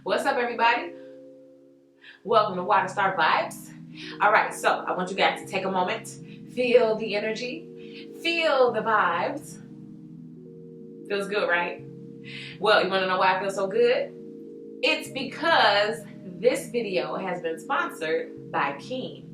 What's up, everybody? Welcome to Water Star Vibes. All right, so I want you guys to take a moment, feel the energy, feel the vibes. Feels good, right? Well, you want to know why I feel so good? It's because this video has been sponsored by Keen.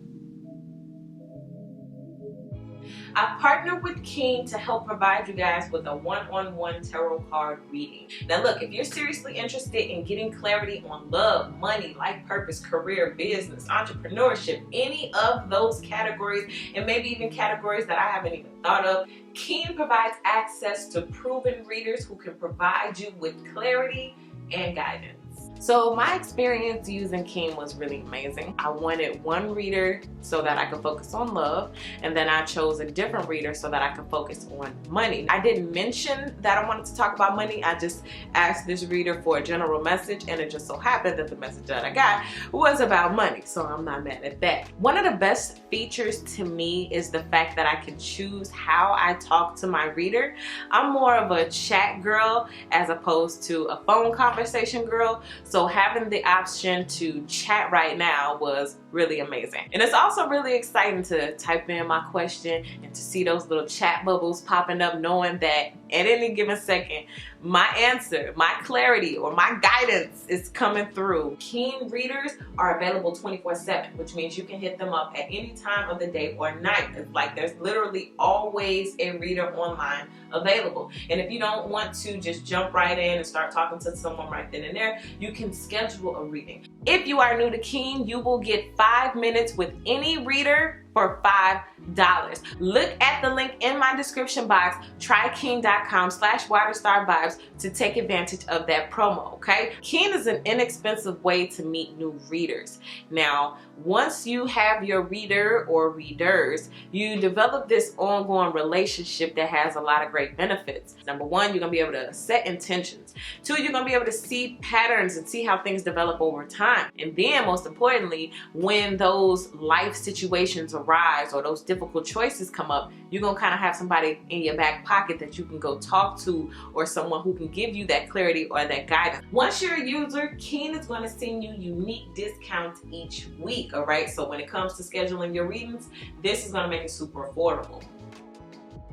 I've partnered with Keen to help provide you guys with a one-on-one tarot card reading. Now look, if you're seriously interested in getting clarity on love, money, life purpose, career, business, entrepreneurship, any of those categories, and maybe even categories that I haven't even thought of, Keen provides access to proven readers who can provide you with clarity and guidance. So my experience using Keen was really amazing. I wanted one reader so that I could focus on love, and then I chose a different reader so that I could focus on money. I didn't mention that I wanted to talk about money. I just asked this reader for a general message, and it just so happened that the message that I got was about money, so I'm not mad at that. One of the best features to me is the fact that I can choose how I talk to my reader. I'm more of a chat girl as opposed to a phone conversation girl. So having the option to chat right now was really amazing. And it's also really exciting to type in my question and to see those little chat bubbles popping up, knowing that at any given second, my answer, my clarity, or my guidance is coming through. Keen readers are available 24/7, which means you can hit them up at any time of the day or night. It's like there's literally always a reader online available. And if you don't want to just jump right in and start talking to someone right then and there, you can schedule a reading. If you are new to Keen, you will get 5 minutes with any reader for $5. Look at the link in my description box, trykeen.com/waterstarvibes to take advantage of that promo, okay? Keen is an inexpensive way to meet new readers. Now, once you have your reader or readers, you develop this ongoing relationship that has a lot of great benefits. Number one, you're gonna be able to set intentions. Two, you're gonna be able to see patterns and see how things develop over time. And then, most importantly, when those life situations arise or those difficult choices come up, you're gonna kind of have somebody in your back pocket that you can go talk to, or someone who can give you that clarity or that guidance. Once you're a user, Keen is going to send you unique discounts each week, all right? So when it comes to scheduling your readings, this is going to make it super affordable.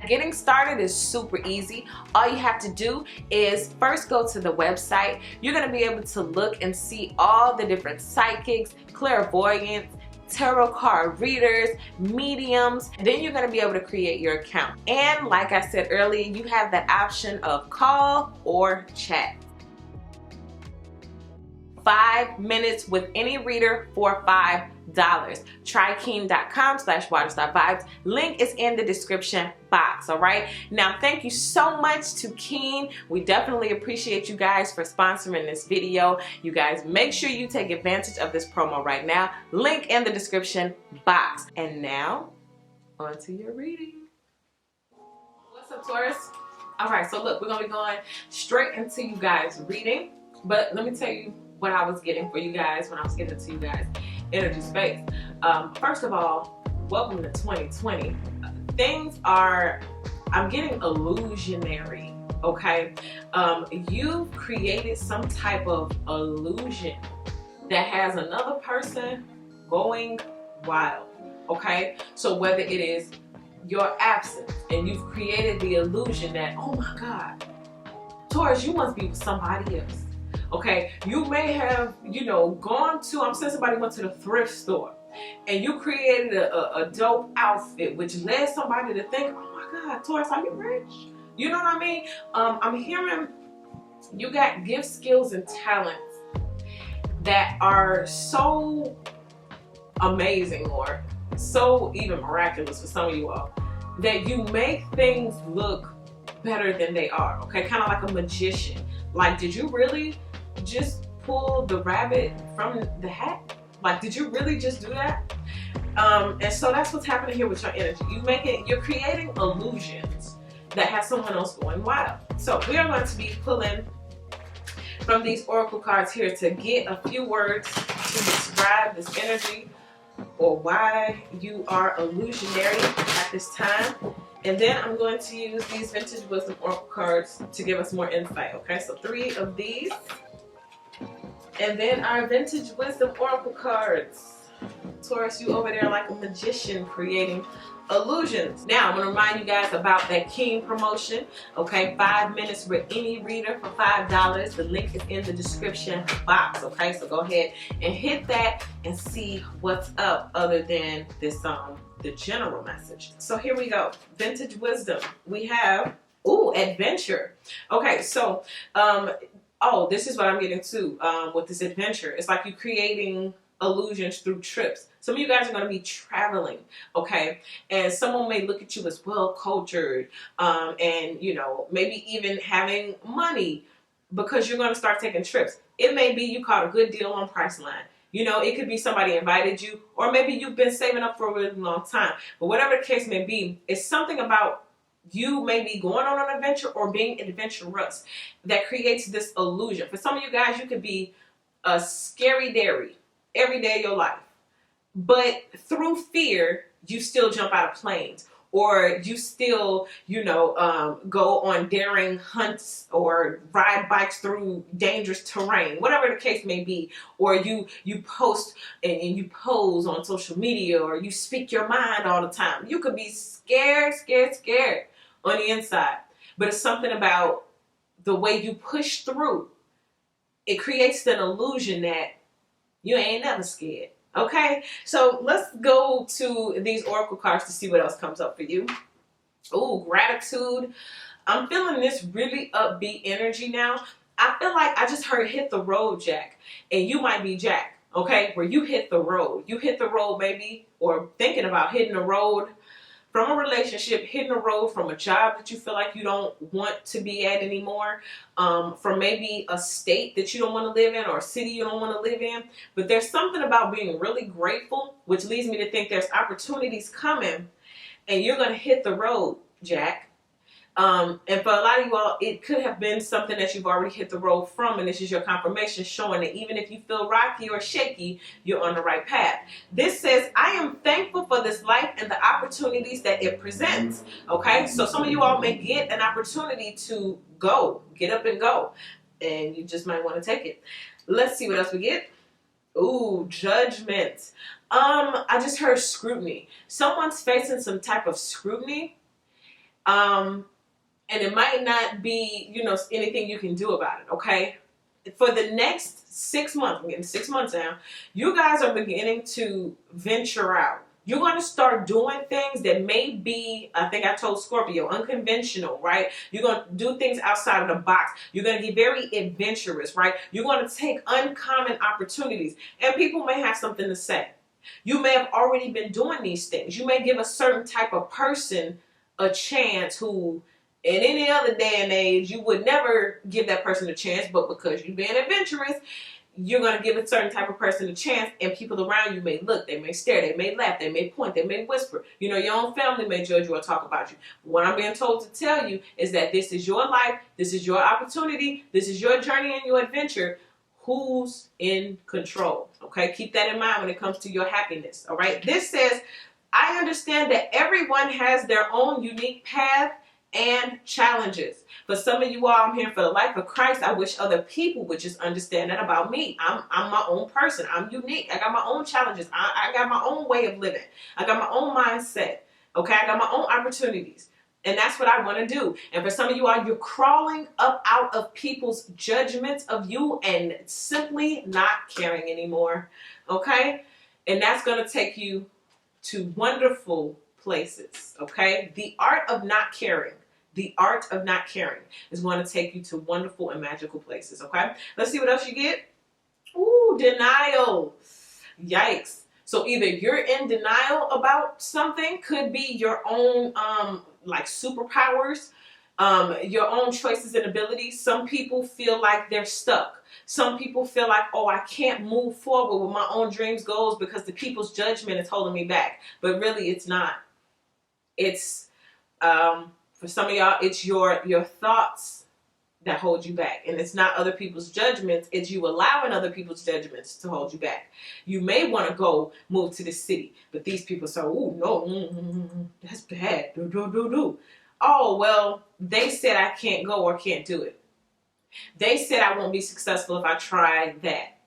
Getting started is super easy. All you have to do is first go to the website. You're going to be able to look and see all the different psychics, clairvoyants, tarot card readers, mediums. Then you're going to be able to create your account. And like I said earlier, you have the option of call or chat. 5 minutes with any reader for $5. trykeen.com/waterstarvibes. Link is in the description box, all right? Now, thank you so much to Keen. We definitely appreciate you guys for sponsoring this video. You guys, make sure you take advantage of this promo right now. Link in the description box. And now, on to your reading. What's up, Taurus? All right, so look, we're going to be going straight into you guys' reading. But let me tell you what I was getting for you guys when I was getting to you guys' energy space. First of all, welcome to 2020. I'm getting illusionary, okay? You've created some type of illusion that has another person going wild, okay? So whether it is your absence and you've created the illusion that, oh my God, Taurus, you must be with somebody else. Okay, you may have, gone to, I'm saying somebody went to the thrift store and you created a dope outfit, which led somebody to think, oh my God, Taurus, are you rich? You know what I mean? I'm hearing you got gifts, skills, and talents that are so amazing, or so even miraculous for some of you all, that you make things look better than they are, okay? Kind of like a magician. Like, did you really just pull the rabbit from the hat? Like, did you really just do that? And so that's what's happening here with your energy. You're creating illusions that have someone else going wild. So we are going to be pulling from these oracle cards here to get a few words to describe this energy, or why you are illusionary at this time. And then I'm going to use these Vintage Wisdom Oracle cards to give us more insight, okay? So 3 of these. And then our Vintage Wisdom Oracle cards. Taurus, you over there like a magician creating illusions. Now, I'm going to remind you guys about that King promotion. Okay, 5 minutes with any reader for $5. The link is in the description box. Okay, so go ahead and hit that and see what's up other than this, the general message. So here we go. Vintage Wisdom. We have, ooh, adventure. Okay, so, oh, this is what I'm getting to with this adventure. It's like you creating illusions through trips. Some of you guys are going to be traveling, okay? And someone may look at you as well cultured, and you know, maybe even having money because you're going to start taking trips. It may be you caught a good deal on Priceline. You know, it could be somebody invited you, or maybe you've been saving up for a really long time. But whatever the case may be, it's something about you may be going on an adventure or being adventurous that creates this illusion. For some of you guys, you could be a scary dairy every day of your life. But through fear, you still jump out of planes, or you still, you know, go on daring hunts or ride bikes through dangerous terrain, whatever the case may be. Or you post and you pose on social media, or you speak your mind all the time. You could be scared on the inside. But it's something about the way you push through. It creates an illusion that you ain't never scared. Okay, so let's go to these oracle cards to see what else comes up for you. Oh, gratitude. I'm feeling this really upbeat energy now. I feel like I just heard hit the road, Jack. And you might be Jack, okay? Where you hit the road. You hit the road maybe, or thinking about hitting the road from a relationship, hitting the road from a job that you feel like you don't want to be at anymore, from maybe a state that you don't want to live in or a city you don't want to live in. But there's something about being really grateful, which leads me to think there's opportunities coming and you're going to hit the road, Jack. And for a lot of you all, it could have been something that you've already hit the road from, and this is your confirmation showing that even if you feel rocky or shaky, you're on the right path. This says, I am thankful for this life and the opportunities that it presents. Okay, so some of you all may get an opportunity to go, get up and go, and you just might want to take it. Let's see what else we get. Ooh, judgment. I just heard scrutiny. Someone's facing some type of scrutiny. And it might not be, you know, anything you can do about it, okay? For the next 6 months, I'm getting 6 months now, you guys are beginning to venture out. You're going to start doing things that may be, I think I told Scorpio, unconventional, right? You're going to do things outside of the box. You're going to get very adventurous, right? You're going to take uncommon opportunities, and people may have something to say. You may have already been doing these things. You may give a certain type of person a chance who, in any other day and age, you would never give that person a chance, but because you're being adventurous, you're going to give a certain type of person a chance, and people around you may look, they may stare, they may laugh, they may point, they may whisper. You know, your own family may judge you or talk about you. What I'm being told to tell you is that this is your life, this is your opportunity, this is your journey and your adventure. Who's in control? Okay, keep that in mind when it comes to your happiness. All right, this says, I understand that everyone has their own unique path and challenges. For some of you all, I'm here for the life of Christ. I wish other people would just understand that about me. I'm my own person. I'm unique. I got my own challenges. I got my own way of living. I got my own mindset. Okay, I got my own opportunities. And that's what I want to do. And for some of you all, you're crawling up out of people's judgments of you and simply not caring anymore. Okay? And that's going to take you to wonderful places. Okay? The art of not caring. The art of not caring is going to take you to wonderful and magical places. Okay? Let's see what else you get. Ooh, denial. Yikes. So either you're in denial about something, could be your own like superpowers, your own choices and abilities. Some people feel like they're stuck. Some people feel like, oh, I can't move forward with my own dreams, goals because the people's judgment is holding me back. But really, it's not. It's for some of y'all, it's your thoughts that hold you back. And it's not other people's judgments, it's you allowing other people's judgments to hold you back. You may want to go move to the city, but these people say, oh, no, that's bad. Do. Oh, well, they said I can't go or can't do it. They said I won't be successful if I try that.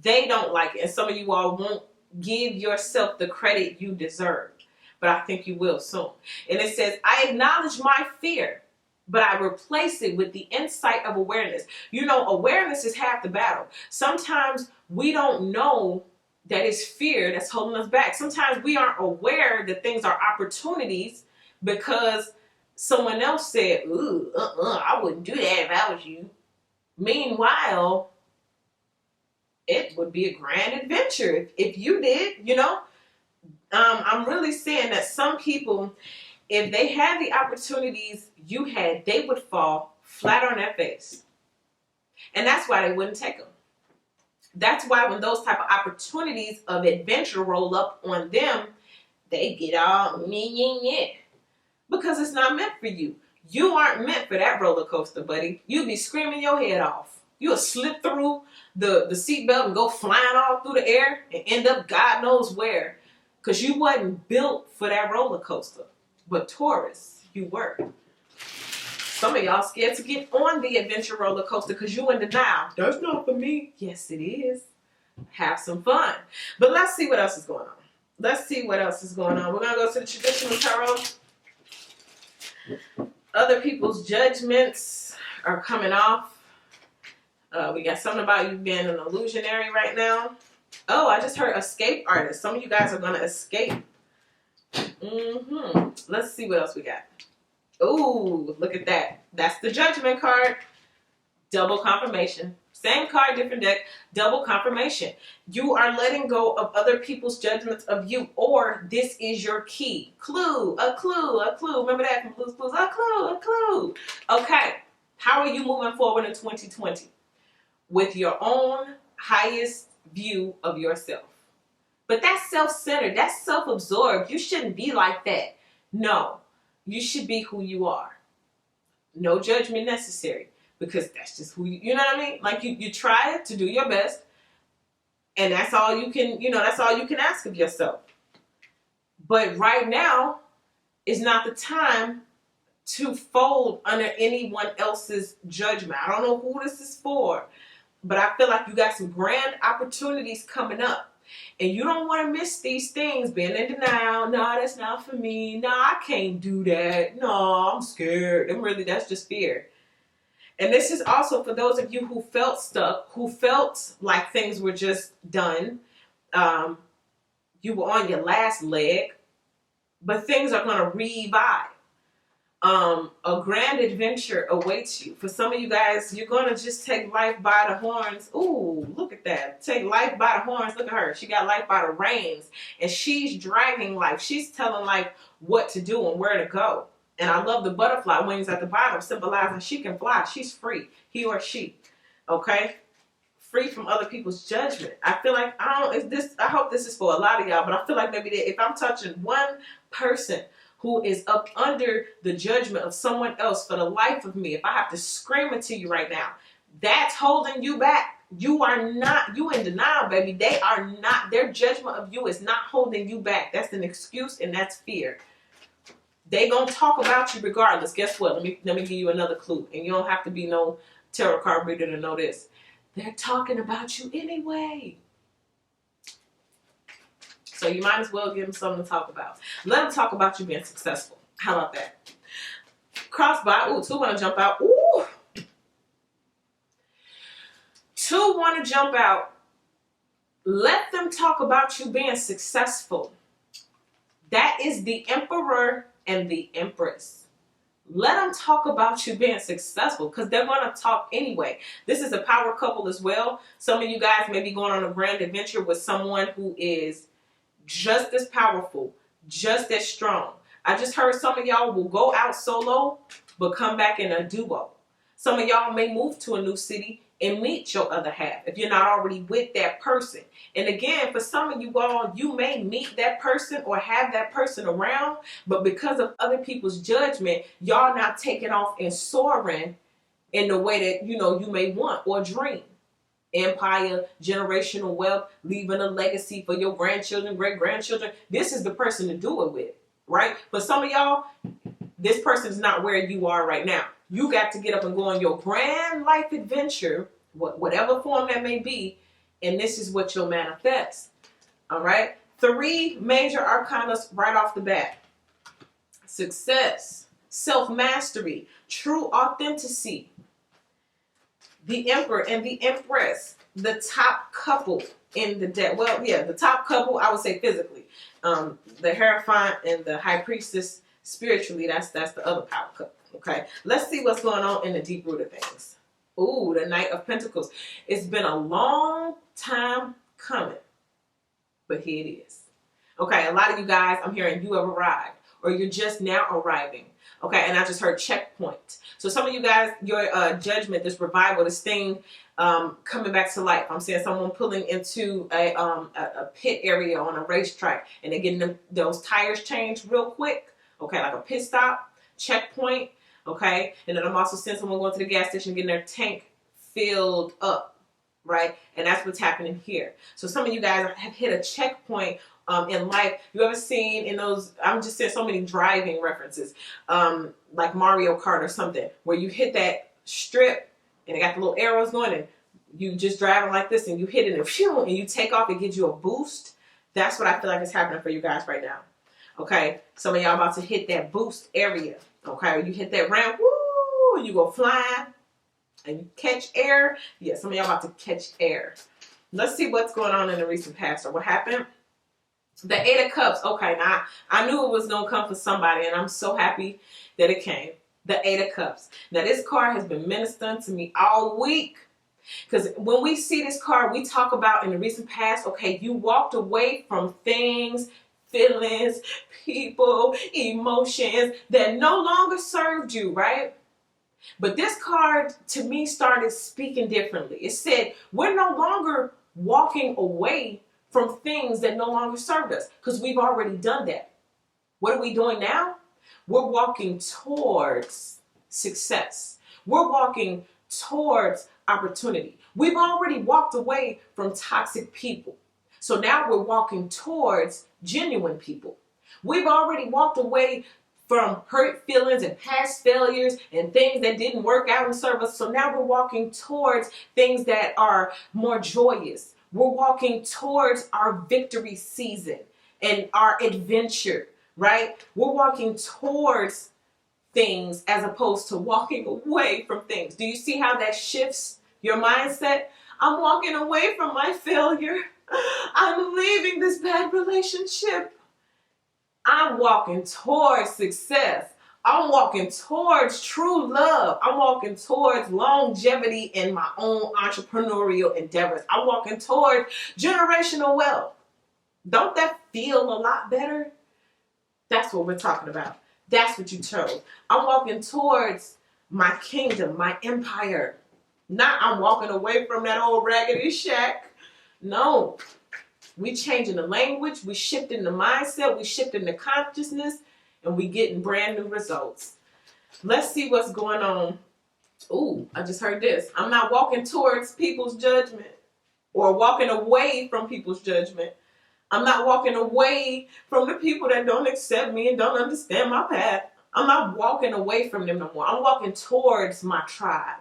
they don't like it. And some of you all won't give yourself the credit you deserve. But I think you will soon. And it says, I acknowledge my fear, but I replace it with the insight of awareness. You know, awareness is half the battle. Sometimes we don't know that it's fear that's holding us back. Sometimes we aren't aware that things are opportunities because someone else said, ooh, I wouldn't do that if I was you. Meanwhile, it would be a grand adventure if you did, you know. I'm really saying that some people, if they had the opportunities you had, they would fall flat on their face. And that's why they wouldn't take them. That's why when those type of opportunities of adventure roll up on them, they get all meh. Because it's not meant for you. You aren't meant for that roller coaster, buddy. You'll be screaming your head off. You'll slip through the seatbelt and go flying all through the air and end up God knows where. Because you wasn't built for that roller coaster. But Taurus, you were. Some of y'all scared to get on the adventure roller coaster because you in denial. That's not for me. Yes, it is. Have some fun. But let's see what else is going on. Let's see what else is going on. We're going to go to the traditional tarot. Other people's judgments are coming off. We got something about you being an illusionary right now. Oh, I just heard escape artist. Some of you guys are going to escape. Let's see what else we got. Ooh, look at that. That's the judgment card. Double confirmation. Same card, different deck. Double confirmation. You are letting go of other people's judgments of you, or this is your key. Clue, a clue, a clue. Remember that from Blue's Clues? A clue, a clue. Okay. How are you moving forward in 2020? With your own highest view of yourself. But that's self-centered. That's self-absorbed. You shouldn't be like that. No. You should be who you are. No judgment necessary. Because that's just who you know what I mean? Like you try to do your best. And that's all you can, that's all you can ask of yourself. But right now is not the time to fold under anyone else's judgment. I don't know who this is for. But I feel like you got some grand opportunities coming up. And you don't want to miss these things, being in denial. No, that's not for me. No, I can't do that. No, I'm scared. And really, that's just fear. And this is also for those of you who felt stuck, who felt like things were just done. You were on your last leg, but things are going to revive. A grand adventure awaits you. For some of you guys, you're going to just take life by the horns. Ooh, look at that. Take life by the horns. Look at her. She got life by the reins. And she's driving life. She's telling life what to do and where to go. And I love the butterfly wings at the bottom, symbolizing she can fly. She's free. He or she. Okay? Free from other people's judgment. I feel like, I hope this is for a lot of y'all, but I feel like maybe that if I'm touching one person who is up under the judgment of someone else for the life of me, if I have to scream it to you right now, that's holding you back. You in denial, baby. They are not, their judgment of you is not holding you back. That's an excuse and that's fear. They gonna talk about you regardless. Guess what? Let me give you another clue. And you don't have to be no tarot card reader to know this. They're talking about you anyway. So you might as well give them something to talk about. Let them talk about you being successful. How about that? Crossbar. Ooh, two want to jump out. Ooh. Two want to jump out. Let them talk about you being successful. That is the Emperor and the Empress. Let them talk about you being successful because they're going to talk anyway. This is a power couple as well. Some of you guys may be going on a grand adventure with someone who is just as powerful, just as strong. I just heard some of y'all will go out solo, but come back in a duo. Some of y'all may move to a new city and meet your other half if you're not already with that person. And again, for some of you all, you may meet that person or have that person around, but because of other people's judgment, y'all not taking off and soaring in the way that, you may want or dream. Empire, generational wealth, leaving a legacy for your grandchildren, great-grandchildren. This is the person to do it with, right? But some of y'all, this person's not where you are right now. You got to get up and go on your grand life adventure, whatever form that may be, And this is what you'll manifest. All right. 3 major arcana right off the bat. Success, self-mastery, true authenticity, the Emperor and the Empress, the top couple in the deck. Well, yeah, the top couple, I would say physically. The Hierophant and the High Priestess spiritually, that's the other power couple. Okay, let's see what's going on in the deep root of things. Ooh, the Knight of Pentacles. It's been a long time coming, but here it is. Okay, a lot of you guys, I'm hearing you have arrived, or you're just now arriving. Okay, and I just heard checkpoint. So some of you guys, your judgment, this revival, this thing coming back to life. I'm seeing someone pulling into a pit area on a racetrack, and they're getting those tires changed real quick. Okay, like a pit stop, checkpoint. Okay, and then I'm also seeing someone going to the gas station getting their tank filled up, right? And that's what's happening here. So some of you guys have hit a checkpoint in life. You ever seen in those, I'm just saying so many driving references, like Mario Kart or something, where you hit that strip and it got the little arrows going and you just driving like this and you hit it and phew, and you take off, it gives you a boost. That's what I feel like is happening for you guys right now. Okay, some of y'all about to hit that boost area. Okay, you hit that ramp, woo, you go flying and you catch air. Yeah, some of y'all about to catch air. Let's see what's going on in the recent past or what happened. The 8 of Cups. Okay, now I knew it was going to come for somebody, and I'm so happy that it came. The 8 of Cups. Now, this card has been ministering to me all week. Because when we see this card, we talk about in the recent past, okay, you walked away from things, feelings, people, emotions that no longer served you, right? But this card, to me, started speaking differently. It said, we're no longer walking away from things that no longer served us, because we've already done that. What are we doing now? We're walking towards success. We're walking towards opportunity. We've already walked away from toxic people. So now we're walking towards genuine people. We've already walked away from hurt feelings and past failures and things that didn't work out and serve us. So now we're walking towards things that are more joyous. We're walking towards our victory season and our adventure, right? We're walking towards things as opposed to walking away from things. Do you see how that shifts your mindset? I'm walking away from my failure. I'm leaving this bad relationship. I'm walking towards success. I'm walking towards true love. I'm walking towards longevity in my own entrepreneurial endeavors. I'm walking towards generational wealth. Don't that feel a lot better? That's what we're talking about. That's what you chose. I'm walking towards my kingdom, my empire. Not I'm walking away from that old raggedy shack. No. We changing the language. We shifting the mindset. We shifting the consciousness. And we getting brand new results. Let's see what's going on. Ooh, I just heard this. I'm not walking towards people's judgment or walking away from people's judgment. I'm not walking away from the people that don't accept me and don't understand my path. I'm not walking away from them no more. I'm walking towards my tribe.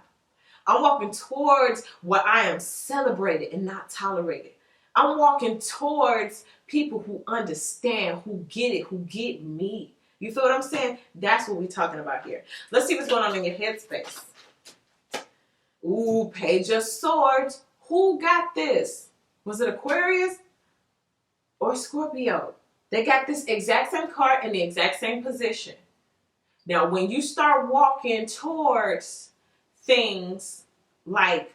I'm walking towards what I am celebrated and not tolerated. I'm walking towards people who understand, who get it, who get me. You feel what I'm saying? That's what we're talking about here. Let's see what's going on in your headspace. Ooh, Page of Swords. Who got this? Was it Aquarius or Scorpio? They got this exact same card in the exact same position. Now, when you start walking towards things like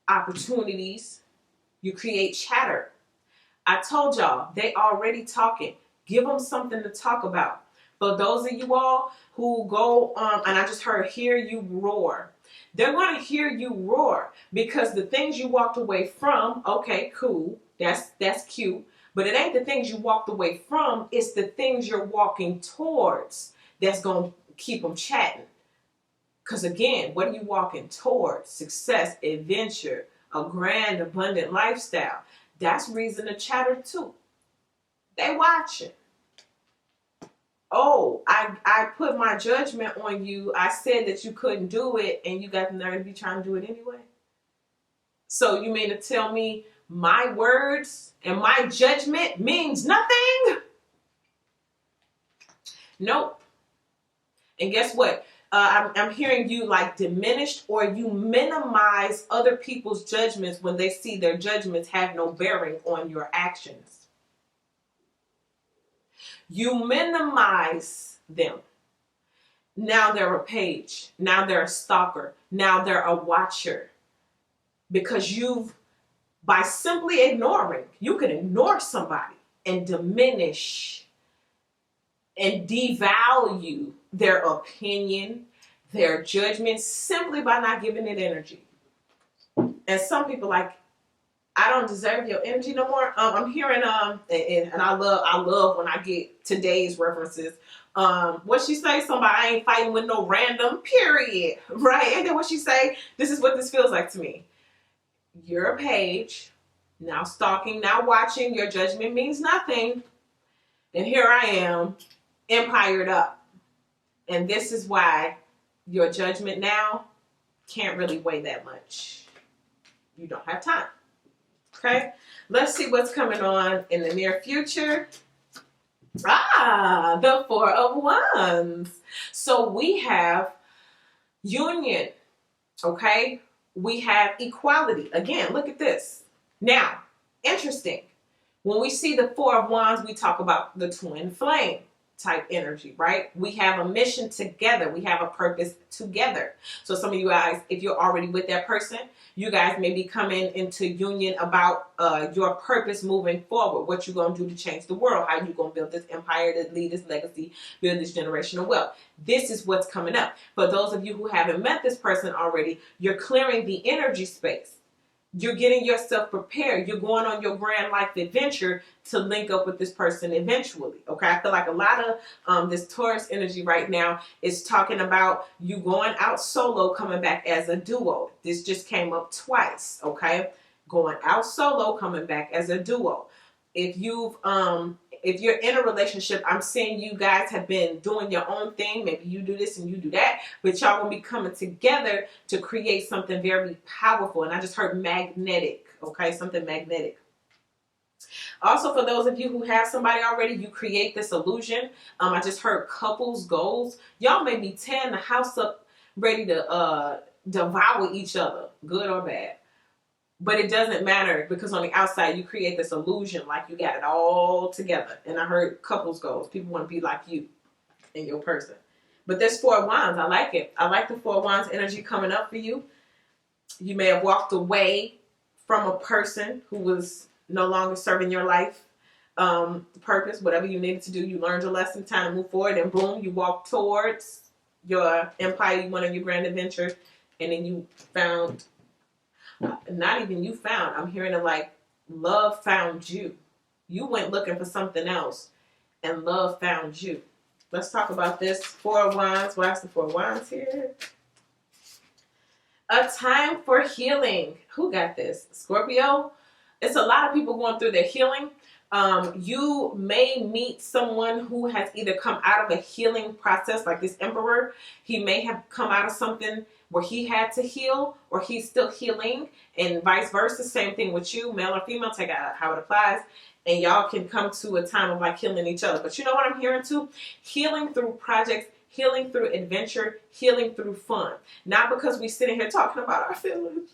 opportunities, you create chatter. I told y'all, they already talking. Give them something to talk about. For those of you all who go, and I just heard, hear you roar. They're going to hear you roar because the things you walked away from, okay, cool, that's cute. But it ain't the things you walked away from, it's the things you're walking towards that's going to keep them chatting. Because again, what are you walking towards? Success, adventure, a grand, abundant lifestyle. That's reason to chatter too. They watching. Oh, I put my judgment on you. I said that you couldn't do it, and you got the nerve to be trying to do it anyway. So you mean to tell me my words and my judgment means nothing? Nope. And guess what? I'm hearing you like diminished, or you minimize other people's judgments when they see their judgments have no bearing on your actions. You minimize them. Now they're a page. Now they're a stalker. Now they're a watcher. Because by simply ignoring, you can ignore somebody and diminish and devalue their opinion, their judgment, simply by not giving it energy. And some people like, I don't deserve your energy no more. I'm hearing and I love when I get today's references. What she say? Somebody, I ain't fighting with no random, period. Right? And then what she say? This is what this feels like to me. You're a page. Now stalking, now watching. Your judgment means nothing. And here I am, empired up. And this is why your judgment now can't really weigh that much. You don't have time. Okay? Let's see what's coming on in the near future. The Four of Wands. So we have union. Okay? We have equality. Again, look at this. Now, interesting. When we see the Four of Wands, we talk about the twin flame type energy, right? We have a mission together. We have a purpose together. So some of you guys, if you're already with that person, you guys may be coming into union about your purpose moving forward, what you're going to do to change the world, how you're going to build this empire, to lead this legacy, build this generational wealth. This is what's coming up. For those of you who haven't met this person already, you're clearing the energy space. You're getting yourself prepared. You're going on your grand life adventure to link up with this person eventually. Okay, I feel like a lot of this Taurus energy right now is talking about you going out solo, coming back as a duo. This just came up twice. Okay, going out solo, coming back as a duo. If you're in a relationship, I'm seeing you guys have been doing your own thing. Maybe you do this and you do that, but y'all gonna be coming together to create something very powerful. And I just heard magnetic, okay? Something magnetic. Also, for those of you who have somebody already, you create this illusion. I just heard couples goals. Y'all may be tearing the house up, ready to devour each other, good or bad. But it doesn't matter, because on the outside, you create this illusion like you got it all together. And I heard couples goals. People want to be like you and your person. But there's Four of Wands. I like it. I like the Four of Wands energy coming up for you. You may have walked away from a person who was no longer serving your life purpose. Whatever you needed to do, you learned your lesson, time to move forward. And boom, you walk towards your empire. You went on your grand adventure. And then you found... Not even you found. I'm hearing it like love found you. You went looking for something else and love found you. Let's talk about this. Four of Wands. Why is the Four of Wands here? A time for healing. Who got this? Scorpio? It's a lot of people going through their healing. You may meet someone who has either come out of a healing process, like this Emperor. He may have come out of something where he had to heal, or he's still healing, and vice versa. Same thing with you, male or female, take out how it applies. And y'all can come to a time of like healing each other. But you know what I'm hearing too? Healing through projects, healing through adventure, healing through fun. Not because we sitting here talking about our feelings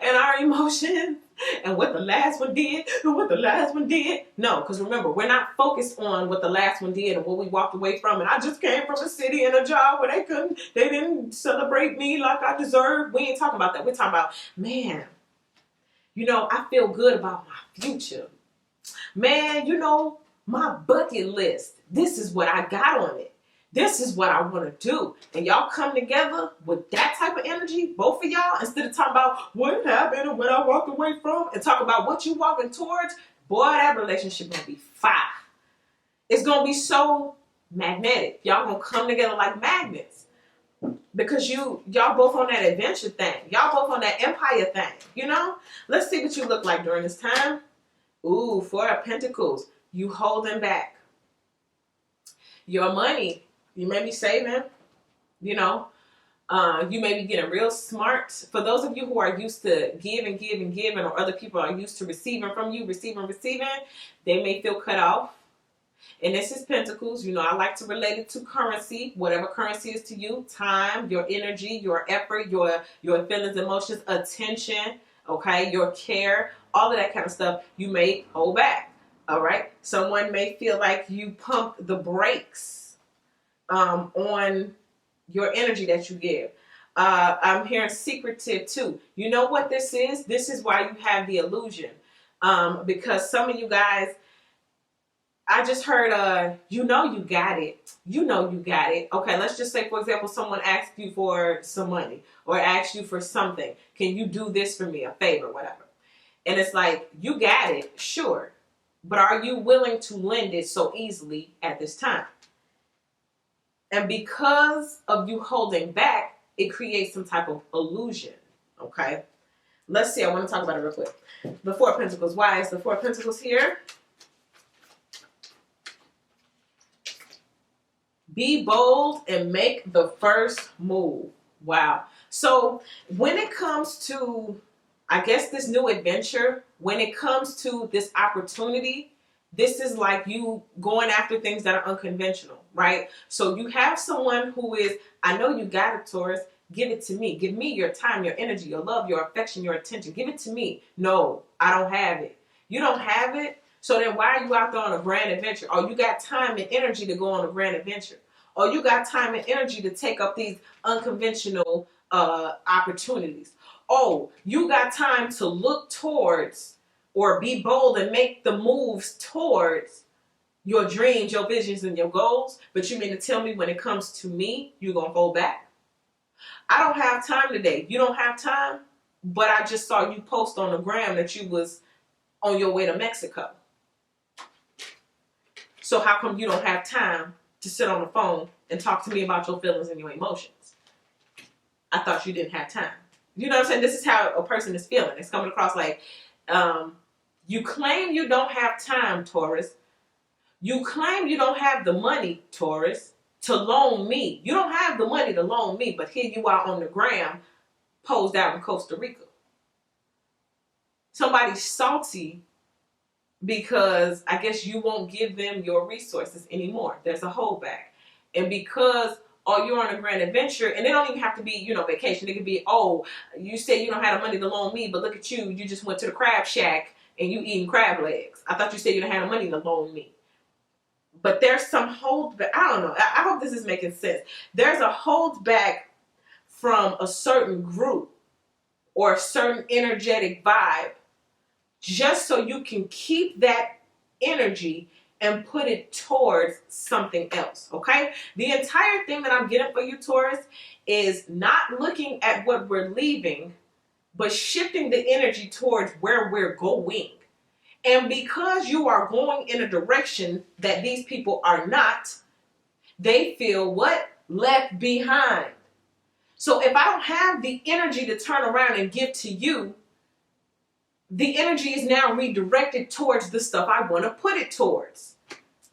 and our emotions and what the last one did and what the last one did. No, because remember, we're not focused on what the last one did and what we walked away from. And I just came from a city and a job where they didn't celebrate me like I deserved. We ain't talking about that. We're talking about, man, you know, I feel good about my future. Man, you know, my bucket list, this is what I got on it. This is what I want to do. And y'all come together with that type of energy, both of y'all, instead of talking about what happened and what I walked away from, and talk about what you walking towards. Boy, that relationship gonna be fire. It's gonna be so magnetic. Y'all gonna come together like magnets. Because y'all both on that adventure thing. Y'all both on that empire thing, you know? Let's see what you look like during this time. Ooh, Four of Pentacles. You holding back. Your money. You may be saving, you know, You may be getting real smart. For those of you who are used to give and give and giving, or other people are used to receiving from you, receiving, they may feel cut off. And this is Pentacles. You know, I like to relate it to currency, whatever currency is to you, time, your energy, your effort, your feelings, emotions, attention, okay, your care, all of that kind of stuff, you may hold back. All right. Someone may feel like you pump the brakes on your energy that you give. I'm hearing secretive too. You know what this is? This is why you have the illusion. Because some of you guys, I just heard, you know you got it. You know you got it. Okay, let's just say, for example, someone asked you for some money or asked you for something. Can you do this for me, a favor, whatever? And it's like, you got it, sure. But are you willing to lend it so easily at this time? And because of you holding back, it creates some type of illusion, okay? Let's see, I want to talk about it real quick. The Four of Pentacles. Why is the Four of Pentacles here? Be bold and make the first move. Wow. So when it comes to, I guess, this new adventure, when it comes to this opportunity, this is like you going after things that are unconventional, right? So you have someone who is, I know you got it, Taurus. Give it to me. Give me your time, your energy, your love, your affection, your attention. Give it to me. No, I don't have it. You don't have it? So then why are you out there on a grand adventure? Oh, you got time and energy to go on a grand adventure. Or you got time and energy to take up these unconventional opportunities. Oh, you got time to look towards or be bold and make the moves towards your dreams, your visions, and your goals. But you mean to tell me when it comes to me, you're going to go back? I don't have time today. You don't have time? But I just saw you post on the gram that you was on your way to Mexico. So how come you don't have time to sit on the phone and talk to me about your feelings and your emotions? I thought you didn't have time. You know what I'm saying? This is how a person is feeling. It's coming across like, you claim you don't have time, Taurus. You claim you don't have the money, Taurus, to loan me. You don't have the money to loan me, but here you are on the gram, posed out in Costa Rica. Somebody's salty because I guess you won't give them your resources anymore. There's a holdback. And because, oh, you're on a grand adventure, and it don't even have to be, you know, vacation. It could be, oh, you say you don't have the money to loan me, but look at you. You just went to the crab shack and you eating crab legs. I thought you said you didn't have the money to loan me. But there's some holdback. I don't know. I hope this is making sense. There's a holdback from a certain group or a certain energetic vibe, just so you can keep that energy and put it towards something else, okay? The entire thing that I'm getting for you, Taurus, is not looking at what we're leaving, but shifting the energy towards where we're going. And because you are going in a direction that these people are not, they feel what? Left behind. So if I don't have the energy to turn around and give to you, the energy is now redirected towards the stuff I want to put it towards.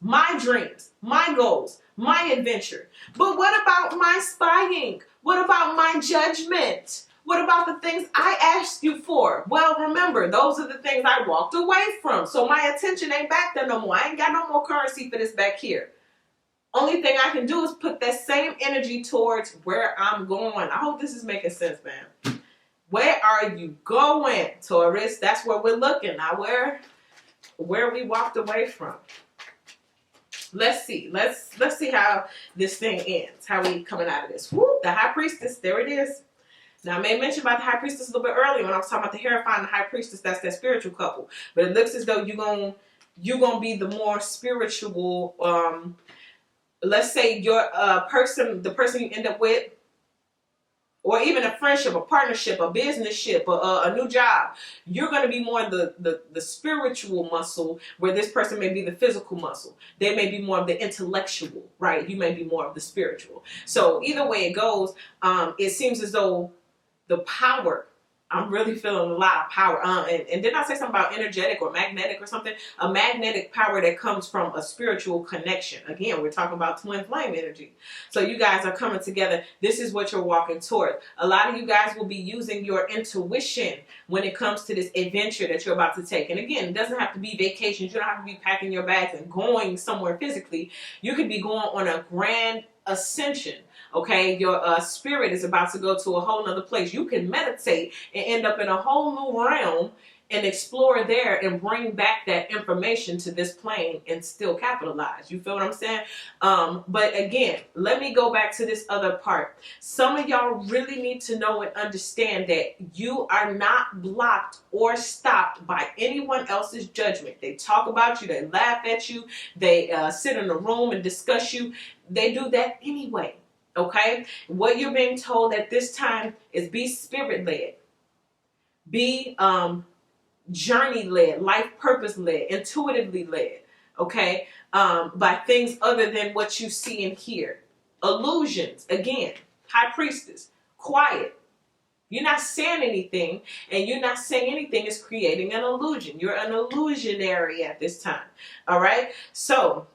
My dreams, my goals, my adventure. But what about my spying? What about my judgment? What about the things I asked you for? Well, remember, those are the things I walked away from. So my attention ain't back there no more. I ain't got no more currency for this back here. Only thing I can do is put that same energy towards where I'm going. I hope this is making sense, man. Where are you going, Taurus? That's where we're looking. Now, where we walked away from. Let's see. Let's see how this thing ends. How we coming out of this. Woo, the High Priestess. There it is. Now, I may mention about the High Priestess a little bit earlier when I was talking about the Hierophant and the High Priestess. That's that spiritual couple. But it looks as though you're gonna be the more spiritual. Let's say your the person you end up with, or even a friendship, a partnership, a business ship, a new job. You're going to be more the spiritual muscle, where this person may be the physical muscle. They may be more of the intellectual, right? You may be more of the spiritual. So either way it goes, it seems as though the power, I'm really feeling a lot of power. And didn't I say something about energetic or magnetic or something? A magnetic power that comes from a spiritual connection. Again, we're talking about twin flame energy. So you guys are coming together. This is what you're walking toward. A lot of you guys will be using your intuition when it comes to this adventure that you're about to take. And again, it doesn't have to be vacations. You don't have to be packing your bags and going somewhere physically. You could be going on a grand ascension. Okay, your spirit is about to go to a whole nother place. You can meditate and end up in a whole new realm and explore there and bring back that information to this plane and still capitalize. You feel what I'm saying? But again, let me go back to this other part. Some of y'all really need to know and understand that you are not blocked or stopped by anyone else's judgment. They talk about you, they laugh at you, they sit in a room and discuss you. They do that anyway. Okay, what you're being told at this time is be spirit led, be journey led, life purpose led, intuitively led. Okay, by things other than what you see and hear. Illusions, again, high priestess, quiet. You're not saying anything, and you're not saying anything is creating an illusion. You're an illusionary at this time. All right, so.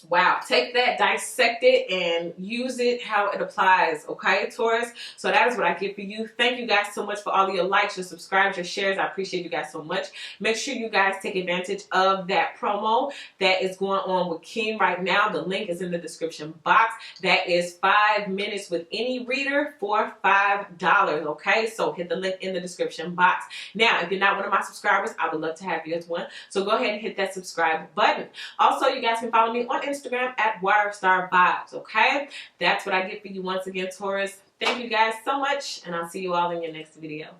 Wow, take that, dissect it, and use it how it applies, okay, Taurus? So that is what I get for you. Thank you guys so much for all of your likes, your subscribes, your shares. I appreciate you guys so much. Make sure you guys take advantage of that promo that is going on with King right now. The link is in the description box. That is 5 minutes with any reader for $5, okay? So hit the link in the description box. Now, if you're not one of my subscribers, I would love to have you as one. So go ahead and hit that subscribe button. Also, you guys can follow me on Instagram at WireStarVibes, okay? That's what I get for you once again, Taurus. Thank you guys so much, and I'll see you all in your next video.